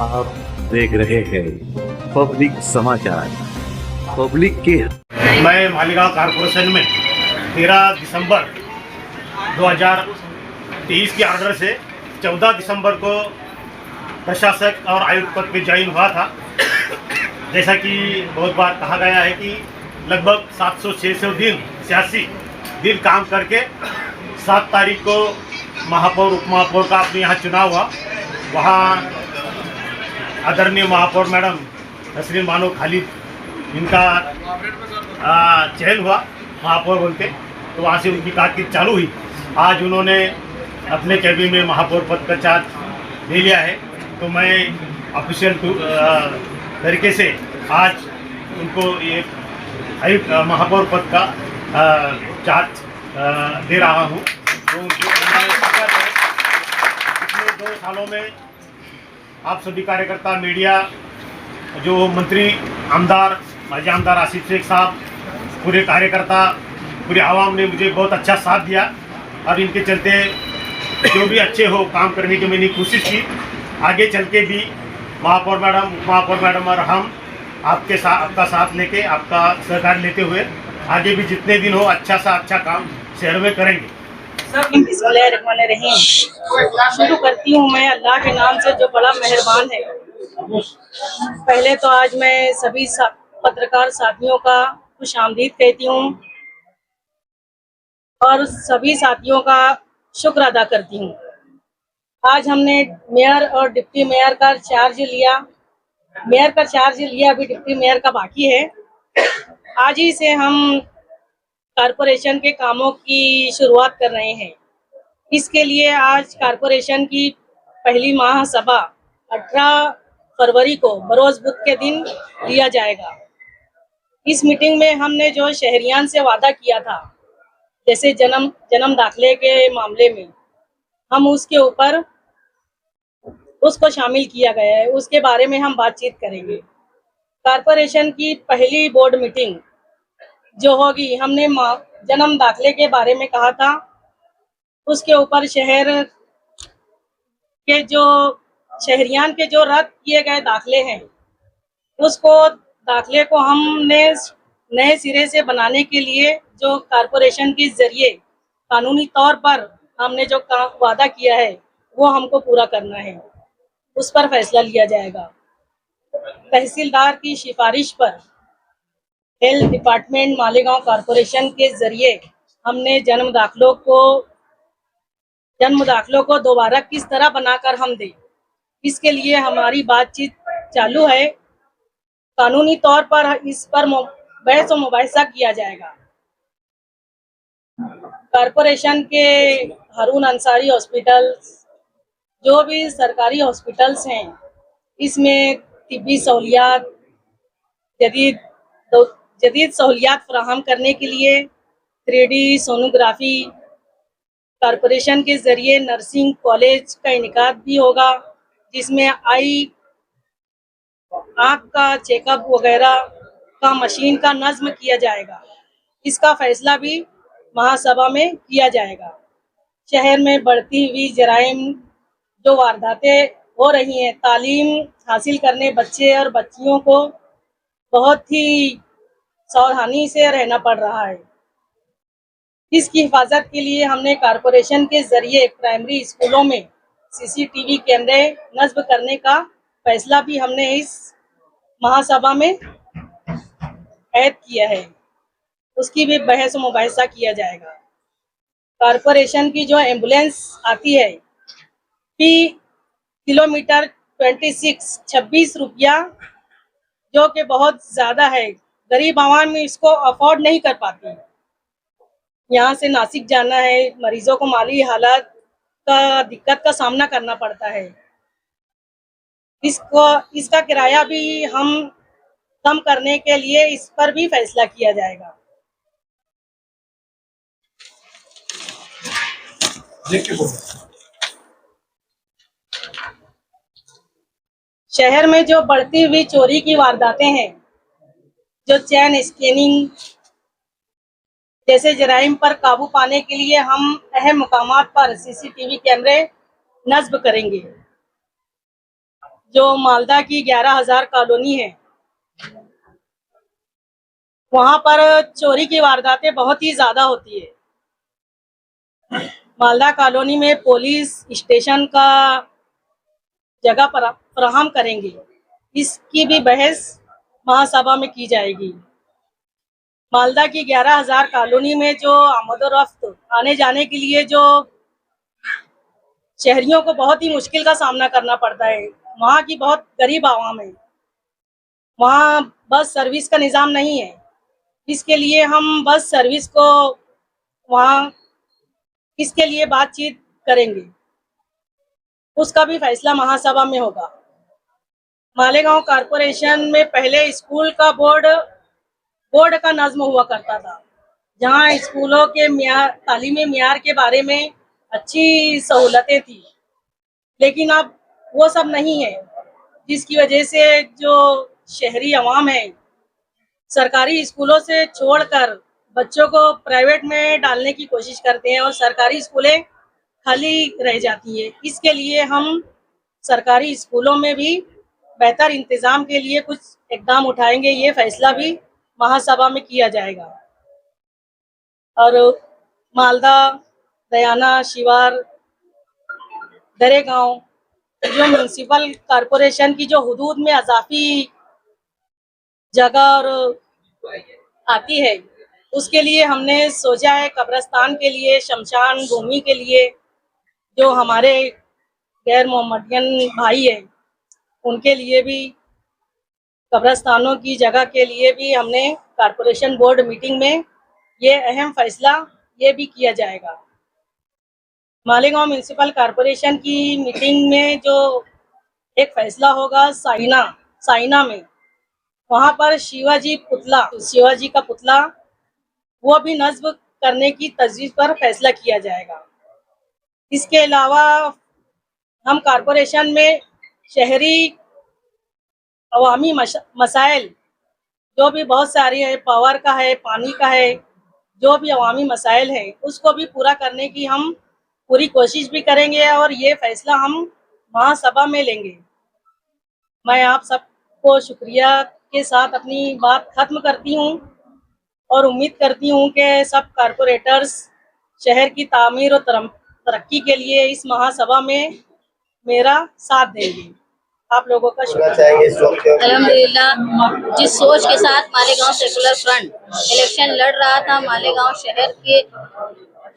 आप देख रहे हैं पब्लिक समाचार, पब्लिक के। मैं मालेगांव कारपोरेशन में 13 दिसंबर 2023 के ऑर्डर से 14 दिसंबर को प्रशासक और आयुक्त पद पे ज्वाइन हुआ था। जैसा कि बहुत बार कहा गया है कि लगभग 700-600 दिन 86 दिन काम करके 7 तारीख को महापौर उप महापौर का अपने यहाँ चुनाव हुआ। वहाँ आदरणीय महापौर मैडम नसरीन बानो खालिद इनका चयन हुआ महापौर बनते, तो वहाँ से उनकी कारकिर्दी चालू हुई। आज उन्होंने अपने कैबिनेट में महापौर पद का चार्ज ले लिया है, तो मैं ऑफिशियल तरीके से आज उनको ये महापौर पद का चार्ज दे रहा हूँ। तो पिछले 2 सालों में आप सभी कार्यकर्ता, मीडिया, जो मंत्री, आमदार, माजी आमदार आसिफ शेख साहब, पूरे कार्यकर्ता, पूरे आवाम ने मुझे बहुत अच्छा साथ दिया और इनके चलते जो भी अच्छे हो काम करने की मैंने कोशिश की। आगे चल के भी महापौर मैडम, उप महापौर मैडम और हम आपका साथ लेके, आपका सहकार लेते हुए आगे भी जितने दिन हो अच्छा सा अच्छा काम शहर में करेंगे। बिस्मिल्लाहिर्रहमानिर्रहीम। शुरू करती हूँ मैं अल्लाह के नाम से जो बड़ा मेहरबान है। पहले तो आज मैं सभी पत्रकार साथियों का खुशामदीद कहती हूँ और सभी साथियों का शुक्र अदा करती हूँ। आज हमने मेयर और डिप्टी मेयर का चार्ज लिया। मेयर का चार्ज लिया, अभी डिप्टी मेयर का बाकी है। आज ही से हम कारपोरेशन के कामों की शुरुआत कर रहे हैं। इसके लिए आज कारपोरेशन की पहली महासभा 18 फरवरी को बरोज बुध के दिन लिया जाएगा। इस मीटिंग में हमने जो शहरियान से वादा किया था, जैसे जन्म दाखिले के मामले में, हम उसके ऊपर उसको शामिल किया गया है। उसके बारे में हम बातचीत करेंगे। कारपोरेशन की पहली बोर्ड मीटिंग जो होगी, हमने जन्म दाखिले के बारे में कहा था। उसके ऊपर शहर के जो शहरियान के जो रद्द किए गए दाखिले हैं, उसको दाखिले को हमने नए सिरे से बनाने के लिए जो कारपोरेशन के जरिए कानूनी तौर पर हमने जो वादा किया है वो हमको पूरा करना है। उस पर फैसला लिया जाएगा। तहसीलदार की सिफारिश पर हेल्थ डिपार्टमेंट मालेगांव कारपोरेशन के जरिए हमने जन्म दाखिलों को दोबारा किस तरह बनाकर हम दें, इसके लिए हमारी बातचीत चालू है। कानूनी तौर पर इस पर बहस और मुबाहिसा किया जाएगा। कारपोरेशन के हारून अंसारी हॉस्पिटल, जो भी सरकारी हॉस्पिटल्स हैं, इसमें तिब्बी सहूलियात, जदीद सहूलियात फराहम करने के लिए 3D सोनोग्राफी, कारपोरेशन के जरिए नर्सिंग कॉलेज का इनेकाद भी होगा, जिसमें आँख का चेकअप वगैरह का मशीन का नज्म किया जाएगा। इसका फैसला भी महासभा में किया जाएगा। शहर में बढ़ती हुई जराइम, जो वारदातें हो रही हैं, तालीम हासिल करने बच्चे और बच्चियों को बहुत ही सावधानी से रहना पड़ रहा है। इसकी हिफाजत के लिए हमने कारपोरेशन के जरिए प्राइमरी स्कूलों में CCTV कैमरे नस्ब करने का फैसला भी हमने इस महासभा में ऐड किया है। उसकी भी बहस और मुबाहिसा किया जाएगा। कारपोरेशन की जो एम्बुलेंस आती है, फी किलोमीटर 26 रुपया, जो कि बहुत ज़्यादा है। गरीब आवाम में इसको अफोर्ड नहीं कर पाती। यहाँ से नासिक जाना है, मरीजों को माली हालात का दिक्कत का सामना करना पड़ता है। इसका किराया भी हम कम करने के लिए इस पर भी फैसला किया जाएगा। शहर में जो बढ़ती हुई चोरी की वारदातें हैं, जो चैन स्कैनिंग जैसे जराइम पर काबू पाने के लिए हम अहम मुकामात पर CCTV कैमरे नस्ब करेंगे। जो मालदा की 11,000 कॉलोनी है, वहां पर चोरी की वारदातें बहुत ही ज्यादा होती है। मालदा कॉलोनी में पुलिस स्टेशन का जगह पर फराहम करेंगे, इसकी भी बहस महासभा में की जाएगी। मालदा की 11,000 कॉलोनी में जो आमदोरफ्त आने जाने के लिए जो शहरियों को बहुत ही मुश्किल का सामना करना पड़ता है, वहाँ की बहुत गरीब आवाम है, वहाँ बस सर्विस का निज़ाम नहीं है। इसके लिए हम बस सर्विस को वहाँ इसके लिए बातचीत करेंगे, उसका भी फैसला महासभा में होगा। मालेगांव कॉरपोरेशन में पहले स्कूल का बोर्ड का नज्म हुआ करता था, जहाँ स्कूलों के तालीमी मियार के बारे में अच्छी सहूलतें थी, लेकिन अब वो सब नहीं है, जिसकी वजह से जो शहरी अवाम है सरकारी स्कूलों से छोड़कर बच्चों को प्राइवेट में डालने की कोशिश करते हैं और सरकारी स्कूलें खाली रह जाती है। इसके लिए हम सरकारी स्कूलों में भी बेहतर इंतजाम के लिए कुछ इकदाम उठाएंगे, ये फैसला भी महासभा में किया जाएगा। और मालदा, दयाना, शिवार, दरेगांव जो म्यूनसिपल कॉरपोरेशन की जो हुदूद में अजाफी जगह और आती है, उसके लिए हमने सोचा है कब्रिस्तान के लिए, शमशान भूमि के लिए, जो हमारे गैर मोहम्मदियन भाई हैं उनके लिए भी कब्रिस्तानों की जगह के लिए भी हमने कॉरपोरेशन बोर्ड मीटिंग में ये अहम फैसला ये भी किया जाएगा। मालेगांव म्यूनसिपल कॉरपोरेशन की मीटिंग में जो एक फैसला होगा साइना में, वहाँ पर शिवाजी का पुतला वो भी नस्ब करने की तजवीज़ पर फैसला किया जाएगा। इसके अलावा हम कॉरपोरेशन में शहरी अवामी मसाइल जो भी बहुत सारी है, पावर का है, पानी का है, जो भी अवामी मसाइल हैं उसको भी पूरा करने की हम पूरी कोशिश भी करेंगे और ये फैसला हम महासभा में लेंगे। मैं आप सबको शुक्रिया के साथ अपनी बात खत्म करती हूँ और उम्मीद करती हूँ कि सब कारपोरेटर्स शहर की तामीर और तरक्की के लिए इस महासभा में मेरा साथ देंगे। आप लोगों का शुक्रिया। अल्हम्दुलिल्लाह, जिस सोच के साथ मालेगांव सेकुलर फ्रंट इलेक्शन लड़ रहा था, मालेगांव शहर के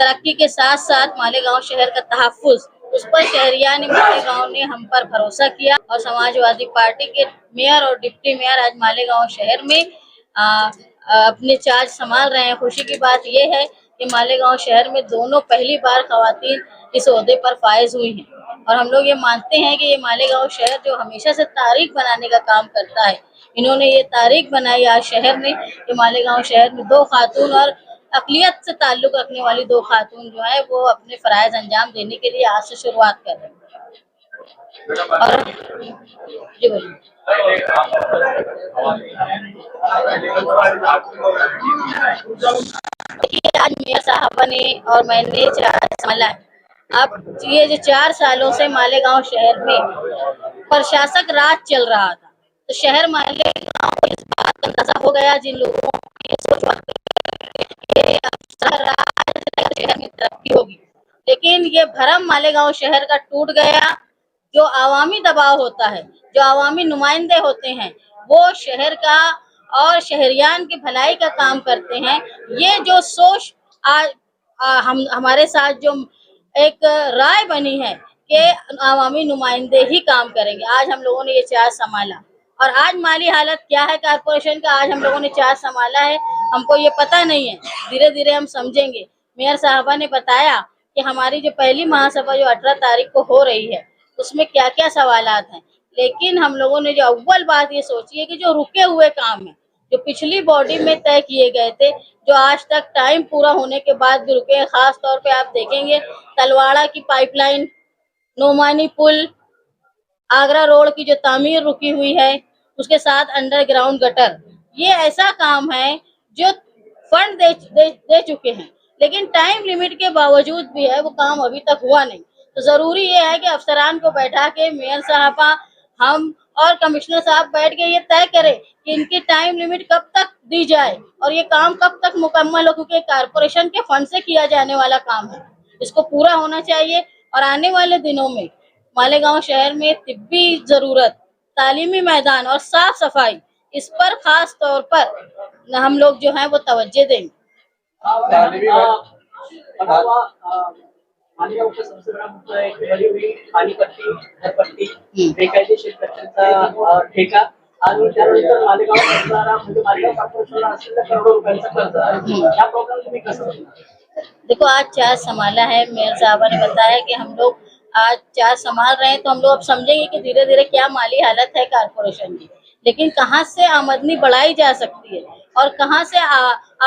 तरक्की के साथ साथ मालेगांव शहर का तहफ़्फ़ुज़, उस पर शहरियान मालेगांव ने हम पर भरोसा किया और समाजवादी पार्टी के मेयर और डिप्टी मेयर आज मालेगांव शहर में अपने चार्ज संभाल रहे हैं। खुशी की बात यह है कि मालेगांव शहर में दोनों पहली बार खवातीन इस ओहदे पर फायज हुई हैं और हम लोग ये मानते हैं कि ये मालेगांव शहर जो हमेशा से तारीख बनाने का काम करता है, इन्होंने ये तारीख बनाई आज शहर में कि मालेगांव शहर में 2 खातून और अक़लियत से ताल्लुक़ रखने वाली 2 खातून जो है वो अपने फ़राइज़ अंजाम देने के लिए आज से शुरुआत कर रहे हैं। और जी बोलिए। आज मेयर साहबा ने और मैंने चार्ज संभाला है। अब ये जो 4 सालों से मालेगांव शहर में प्रशासक राज चल रहा था, तो शहर मालेगांव को इस बात का अंदाजा हो गया, जिन लोगों की सोच शहर में तरक्की होगी, लेकिन ये भरम मालेगांव शहर का टूट गया। जो आवामी दबाव होता है, जो आवामी नुमाइंदे होते हैं, वो शहर का और शहरियान की भलाई का काम करते हैं। ये जो सोच आज हमारे साथ जो एक राय बनी है कि आवामी नुमाइंदे ही काम करेंगे, आज हम लोगों ने ये चार्ज संभाला। और आज माली हालत क्या है कारपोरेशन का, आज हम लोगों ने चार्ज संभाला है, हमको ये पता नहीं है, धीरे धीरे हम समझेंगे। मेयर साहबा ने बताया कि हमारी जो पहली महासभा जो 18 तारीख को हो रही है उसमें क्या क्या सवालात हैं, लेकिन हम लोगों ने जो अव्वल बात ये सोची है कि जो रुके हुए काम है, जो पिछली बॉडी में तय किए गए थे, जो आज तक टाइम पूरा होने के बाद भी रुके हैं, खास तौर पे आप देखेंगे तलवाड़ा की पाइपलाइन, नोमानी पुल, आगरा रोड की जो तामीर रुकी हुई है, उसके साथ अंडरग्राउंड गटर, ये ऐसा काम है जो फंड दे चुके हैं, लेकिन टाइम लिमिट के बावजूद भी है वो काम अभी तक हुआ नहीं। तो जरूरी ये है कि अफसरान को बैठा के मेयर साहबा हम और कमिश्नर साहब बैठ के ये तय करें कि इनकी टाइम लिमिट कब तक दी जाए और ये काम कब तक मुकम्मल हो, क्योंकि कारपोरेशन के फंड से किया जाने वाला काम है, इसको पूरा होना चाहिए। और आने वाले दिनों में मालेगांव शहर में तिब्बी जरूरत, तालीमी मैदान और साफ सफाई, इस पर खास तौर पर हम लोग जो है वो तवज्जो देंगे। मालेगांव का सबसे बड़ा मुद्दा है कि बड़ी हुई पानी पट्टी, घर पट्टी, बेकायदेशीर कचऱ्याचा ठेका आणि त्यानंतर मालेगाव सरकार म्हणजे मालेगाव कॉर्पोरेशनला असलेल्या करोडो रुपयांचा कर्ज आहे। या प्रॉब्लेम तुम्ही कसं बघता? देखो, आज चार्ज संभाला है, मेयर साहबा ने बताया कि हम लोग आज चार्ज संभाल रहे हैं, तो हम लोग अब समझेंगे कि धीरे धीरे क्या माली हालत है कारपोरेशन की, लेकिन कहाँ से आमदनी बढ़ाई जा सकती है और कहाँ से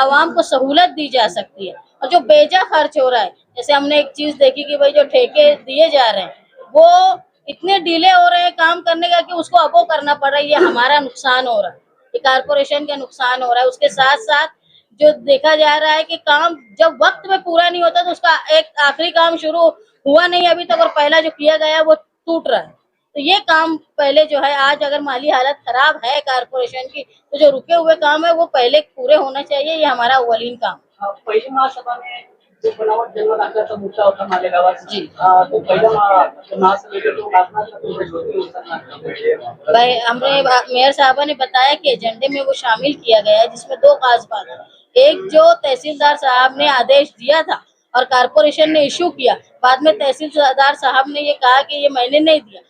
आवाम को सहूलत दी जा सकती है। और जो बेजा खर्च हो रहा है, जैसे हमने एक चीज देखी कि भाई जो ठेके दिए जा रहे हैं वो इतने डिले हो रहे हैं काम करने का कि उसको अबो करना पड़ रहा है। ये हमारा नुकसान हो रहा है, ये कारपोरेशन का नुकसान हो रहा है। उसके साथ साथ जो देखा जा रहा है कि काम जब वक्त में पूरा नहीं होता तो उसका एक आखिरी काम शुरू हुआ नहीं अभी तक, और पहला जो किया गया वो टूट रहा है। तो ये काम पहले जो है, आज अगर माली हालत खराब है कारपोरेशन की, तो जो रुके हुए काम है वो पहले पूरे होना चाहिए। ये हमारा अव्वलीन काम। पहिली महासभा में जो बनावट जन्म दाखल्याचा मुद्दा होता मालेगावात जी, तो पहिला महासभेत तो लादना भाई हमने मेयर साहबा ने बताया कि एजेंडे में वो शामिल किया गया है, जिसमें दो खास बात है। एक, जो तहसीलदार साहब ने आदेश दिया था और कारपोरेशन ने इशू किया, बाद में तहसीलदार साहब ने ये कहा कि ये मैंने नहीं दिया,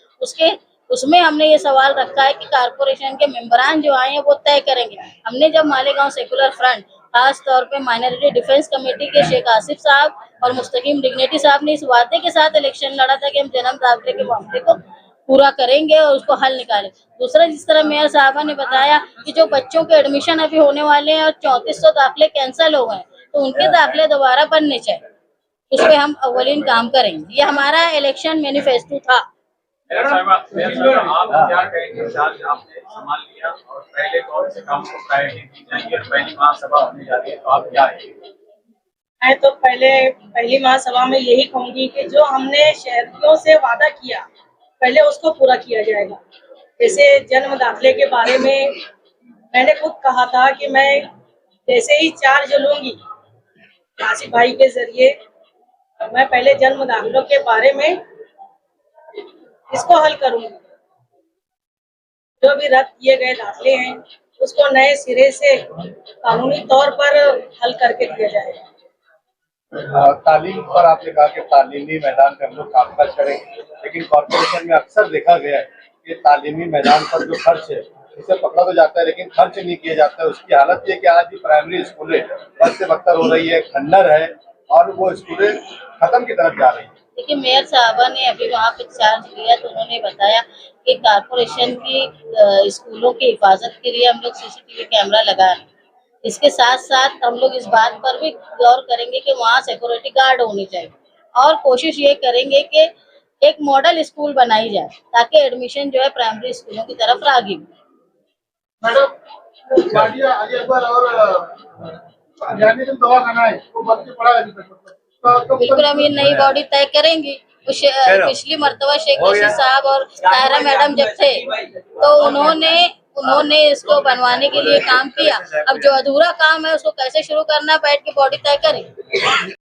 उसमें हमने ये सवाल रखा है कि कारपोरेशन के मेंबरान जो आए हैं वो तय करेंगे। हमने जब मालेगांव सेकुलर फ्रंट, खास तौर पे माइनॉरिटी डिफेंस कमेटी के शेख आसिफ साहब और मुस्तकीम डिग्नेटी साहब ने इस वादे के साथ इलेक्शन लड़ा था कि हम जन्म दाखिले के मामले को पूरा करेंगे और उसको हल निकालें। दूसरा, जिस तरह मेयर साहबा ने बताया कि जो बच्चों के एडमिशन अभी होने वाले हैं और 3400 दाखिले कैंसिल हो गए, तो उनके दाखिले दोबारा बनने चाहिए, उस पर हम अव्वलीन काम करेंगे। ये हमारा इलेक्शन मैनिफेस्टो था। आप क्या कहेंगे, चार्ज आपने संभाल लिया और पहले कौन से काम को प्रायोरिटी दी जाएगी, पहली महासभा होने जा रही है, तो आप क्या है? मैं तो पहली महासभा में यही कहूंगी कि जो हमने शहरियों से वादा किया पहले उसको पूरा किया जाएगा। जैसे जन्म दाखिले के बारे में मैंने खुद कहा था कि मैं जैसे ही चार्ज लूंगी आसिफ भाई के जरिए, मैं पहले जन्म दाखिलों के बारे में इसको हल करूंगी। जो भी रद्द किए गए दाखिले हैं उसको नए सिरे से कानूनी तौर पर हल करके दिया जाएगा। तालीम पर आपने कहा कि तालीमी मैदान पर हम लोग कामकाज करेंगे, लेकिन कॉर्पोरेशन में अक्सर देखा गया है कि तालीमी मैदान पर जो खर्च है इसे पकड़ा तो जाता है लेकिन खर्च नहीं किया जाता है। उसकी हालत ये कि आज भी प्राइमरी स्कूलें बद से बदतर हो रही है, खंडर है और वो स्कूलें खत्म की तरफ जा रही है। देखिए, मेयर साहबा ने अभी वहाँ पे चार्ज लिया तो उन्होंने बताया कि कारपोरेशन की स्कूलों की हिफाजत के लिए हम लोग सीसीटीवी कैमरा लगा रहे हैं। इसके साथ साथ हम लोग इस बात पर भी गौर करेंगे कि वहाँ सिक्योरिटी गार्ड होनी चाहिए और कोशिश ये करेंगे कि एक मॉडल स्कूल बनाई जाए ताकि एडमिशन जो है प्राइमरी स्कूलों की तरफ रागी हो। बिल्कुल, हम ये नई बॉडी तय करेंगी। पिछली मर्तबा शेख रशीद साहब और तायरा मैडम जब थे तो उन्होंने इसको बनवाने के लिए काम किया। अब जो अधूरा काम है उसको कैसे शुरू करना, बैठ के बॉडी तय करें।